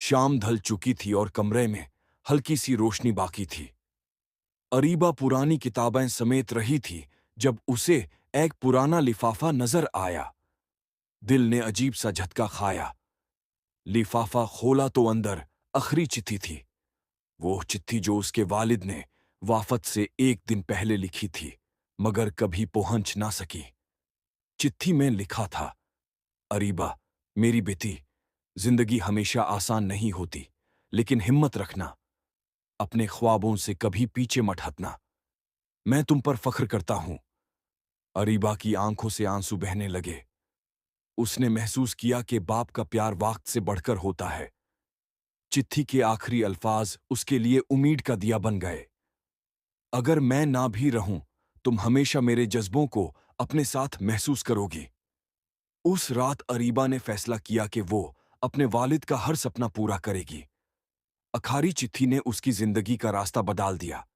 शाम ढल चुकी थी और कमरे में हल्की सी रोशनी बाकी थी। अरीबा पुरानी किताबें समेत रही थी जब उसे एक पुराना लिफाफा नजर आया। दिल ने अजीब सा झटका खाया। लिफाफा खोला तो अंदर आखिरी चिट्ठी थी। वो चिट्ठी जो उसके वालिद ने वाफत से एक दिन पहले लिखी थी, मगर कभी पहुंच ना सकी। चिट्ठी में लिखा था, अरीबा, मेरी बेटी, जिंदगी हमेशा आसान नहीं होती, लेकिन हिम्मत रखना। अपने ख्वाबों से कभी पीछे मत हटना। मैं तुम पर फख्र करता हूं। अरीबा की आंखों से आंसू बहने लगे। उसने महसूस किया कि बाप का प्यार वक्त से बढ़कर होता है। चिट्ठी के आखिरी अल्फाज उसके लिए उम्मीद का दिया बन गए। अगर मैं ना भी रहूं, तुम हमेशा मेरे जज्बों को अपने साथ महसूस करोगी। उस रात अरीबा ने फैसला किया कि वो अपने वालिद का हर सपना पूरा करेगी। आखिरी चिट्ठी ने उसकी जिंदगी का रास्ता बदल दिया।